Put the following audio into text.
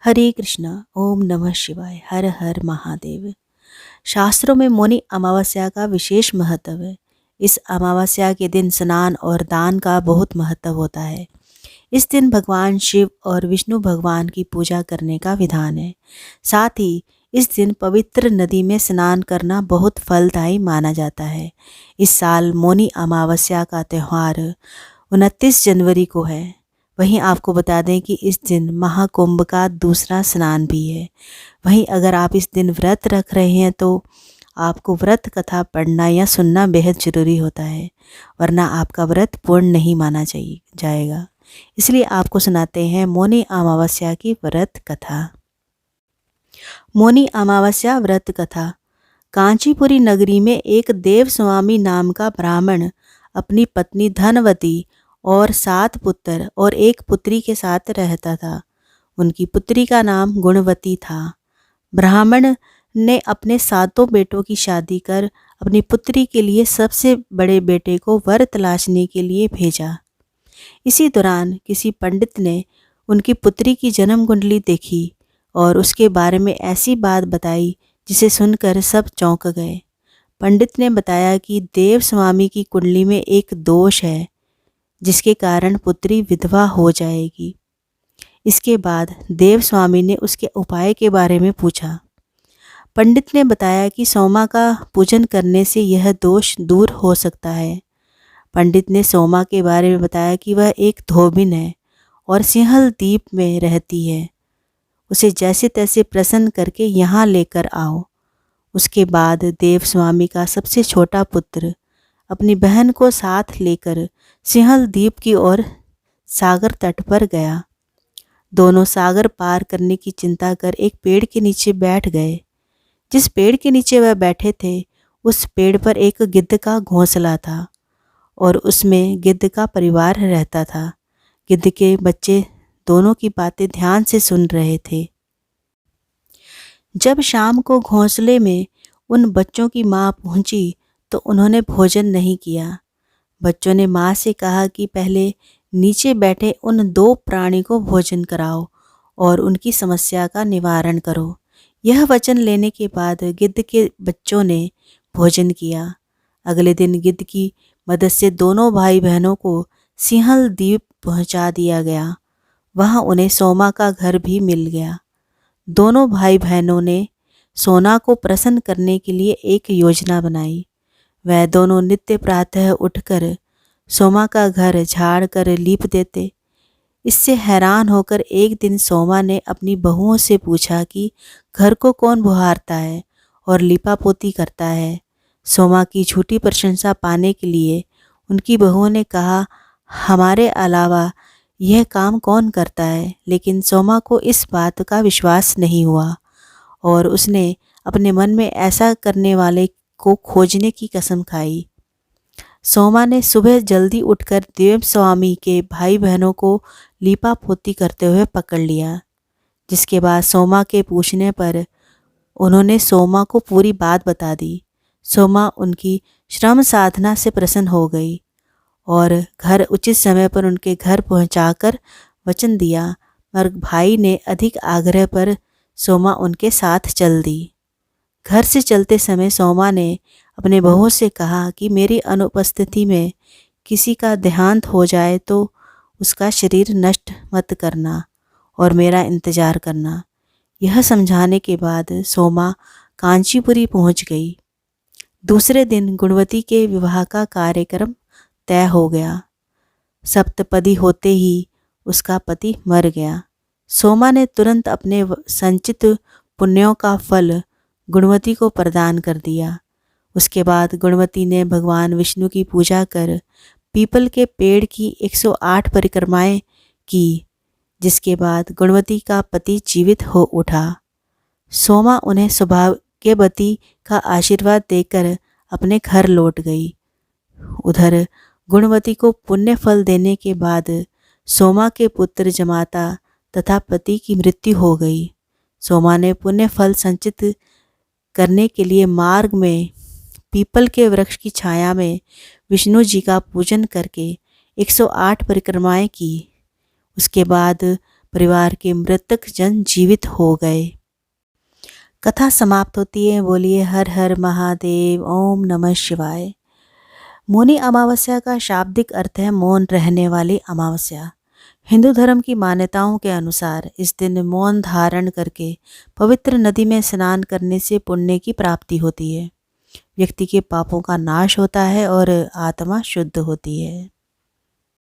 हरे कृष्णा। ओम नमः शिवाय। हर हर महादेव। शास्त्रों में मौनी अमावस्या का विशेष महत्व है। इस अमावस्या के दिन स्नान और दान का बहुत महत्व होता है। इस दिन भगवान शिव और विष्णु भगवान की पूजा करने का विधान है। साथ ही इस दिन पवित्र नदी में स्नान करना बहुत फलदायी माना जाता है। इस साल मौनी अमावस्या का त्यौहार 29 जनवरी को है। वहीं आपको बता दें कि इस दिन महाकुंभ का दूसरा स्नान भी है। वहीं अगर आप इस दिन व्रत रख रहे हैं तो आपको व्रत कथा पढ़ना या सुनना बेहद ज़रूरी होता है, वरना आपका व्रत पूर्ण नहीं माना जाएगा। इसलिए आपको सुनाते हैं मौनी अमावस्या की व्रत कथा। मौनी अमावस्या व्रत कथा। कांचीपुरी नगरी में एक देवस्वामी नाम का ब्राह्मण अपनी पत्नी धनवती और 7 पुत्र और एक पुत्री के साथ रहता था। उनकी पुत्री का नाम गुणवती था। ब्राह्मण ने अपने 7 बेटों की शादी कर अपनी पुत्री के लिए सबसे बड़े बेटे को वर तलाशने के लिए भेजा। इसी दौरान किसी पंडित ने उनकी पुत्री की जन्म कुंडली देखी और उसके बारे में ऐसी बात बताई जिसे सुनकर सब चौंक गए। पंडित ने बताया कि देव स्वामी की कुंडली में एक दोष है जिसके कारण पुत्री विधवा हो जाएगी। इसके बाद देव स्वामी ने उसके उपाय के बारे में पूछा। पंडित ने बताया कि सोमा का पूजन करने से यह दोष दूर हो सकता है। पंडित ने सोमा के बारे में बताया कि वह एक धोबिन है और सिंहल द्वीप में रहती है। उसे जैसे तैसे प्रसन्न करके यहाँ लेकर आओ। उसके बाद देव स्वामी का सबसे छोटा पुत्र अपनी बहन को साथ लेकर सिंहल द्वीप की ओर सागर तट पर गया। दोनों सागर पार करने की चिंता कर एक पेड़ के नीचे बैठ गए। जिस पेड़ के नीचे वह बैठे थे उस पेड़ पर एक गिद्ध का घोंसला था और उसमें गिद्ध का परिवार रहता था। गिद्ध के बच्चे दोनों की बातें ध्यान से सुन रहे थे। जब शाम को घोंसले में उन बच्चों की माँ पहुंची तो उन्होंने भोजन नहीं किया। बच्चों ने माँ से कहा कि पहले नीचे बैठे उन 2 प्राणी को भोजन कराओ और उनकी समस्या का निवारण करो। यह वचन लेने के बाद गिद्ध के बच्चों ने भोजन किया। अगले दिन गिद्ध की मदद से दोनों भाई बहनों को सिंहल द्वीप पहुंचा दिया गया। वहां उन्हें सोमा का घर भी मिल गया। दोनों भाई बहनों ने सोना को प्रसन्न करने के लिए एक योजना बनाई। वह दोनों नित्य प्रातः उठकर सोमा का घर झाड़ कर लीप देते। इससे हैरान होकर एक दिन सोमा ने अपनी बहुओं से पूछा कि घर को कौन बुहारता है और लीपा पोती करता है। सोमा की झूठी प्रशंसा पाने के लिए उनकी बहुओं ने कहा, हमारे अलावा यह काम कौन करता है। लेकिन सोमा को इस बात का विश्वास नहीं हुआ और उसने अपने मन में ऐसा करने वाले को खोजने की कसम खाई। सोमा ने सुबह जल्दी उठकर देव स्वामी के भाई बहनों को लीपा पोती करते हुए पकड़ लिया। जिसके बाद सोमा के पूछने पर उन्होंने सोमा को पूरी बात बता दी। सोमा उनकी श्रम साधना से प्रसन्न हो गई और घर उचित समय पर उनके घर पहुंचाकर वचन दिया, मगर भाई ने अधिक आग्रह पर सोमा उनके साथ चल दी। घर से चलते समय सोमा ने अपने बहुओं से कहा कि मेरी अनुपस्थिति में किसी का देहांत हो जाए तो उसका शरीर नष्ट मत करना और मेरा इंतज़ार करना। यह समझाने के बाद सोमा कांचीपुरी पहुंच गई। दूसरे दिन गुणवती के विवाह का कार्यक्रम तय हो गया। सप्तपदी होते ही उसका पति मर गया। सोमा ने तुरंत अपने संचित पुण्यों का फल गुणवती को प्रदान कर दिया। उसके बाद गुणवती ने भगवान विष्णु की पूजा कर पीपल के पेड़ की 108 परिक्रमाएं की, जिसके बाद गुणवती का पति जीवित हो उठा। सोमा उन्हें सौभाग्यवती का आशीर्वाद देकर अपने घर लौट गई। उधर गुणवती को पुण्य फल देने के बाद सोमा के पुत्र जमाता तथा पति की मृत्यु हो गई। सोमा ने पुण्य फल संचित करने के लिए मार्ग में पीपल के वृक्ष की छाया में विष्णु जी का पूजन करके 108 परिक्रमाएं की। उसके बाद परिवार के मृतक जन जीवित हो गए। कथा समाप्त होती है। बोलिए हर हर महादेव, ओम नमः शिवाय। मौनी अमावस्या का शाब्दिक अर्थ है मौन रहने वाली अमावस्या। हिंदू धर्म की मान्यताओं के अनुसार इस दिन मौन धारण करके पवित्र नदी में स्नान करने से पुण्य की प्राप्ति होती है, व्यक्ति के पापों का नाश होता है और आत्मा शुद्ध होती है।